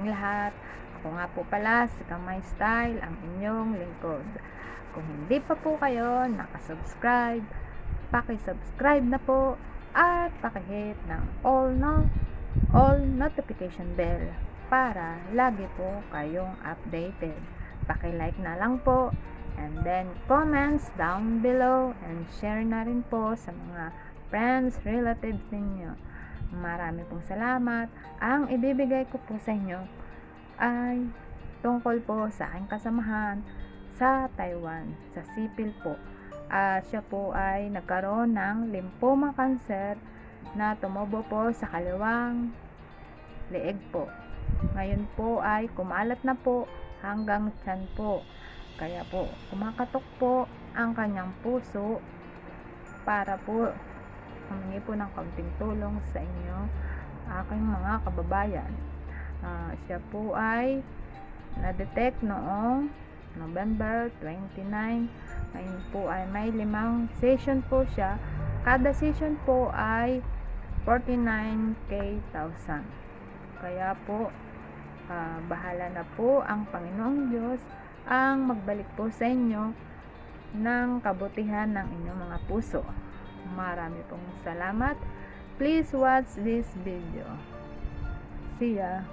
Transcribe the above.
ating lahat. Ako nga po pala si Kamay Style, ang inyong lingkod. Kung hindi pa po kayo nakasubscribe, paki-subscribe na po at paki-hit ng all notification bell para lagi po kayong updated. Paki-like na lang po and then comments down below and share na rin po sa mga friends, relatives ninyo. Marami pong salamat. Ang ibibigay ko po sa inyo ay tungkol po sa aking kasamahan sa Taiwan, sa sipil po. Siya po ay nagkaroon ng lymphoma cancer na tumubo po sa kaliwang leeg po. Ngayon po ay kumalat na po hanggang tiyan po. Kaya po kumakatok po ang kanyang puso para po humingi po ng kaunting tulong sa inyo, aking mga kababayan. Siya po ay na-detect noong November 29. Ngayon po ay may 5 session po siya. Kada session po ay 49,000. Kaya po bahala na po ang Panginoong Diyos ang magbalik po sa inyo ng kabutihan ng inyong mga puso. Marami pong salamat. Please watch this video. See ya.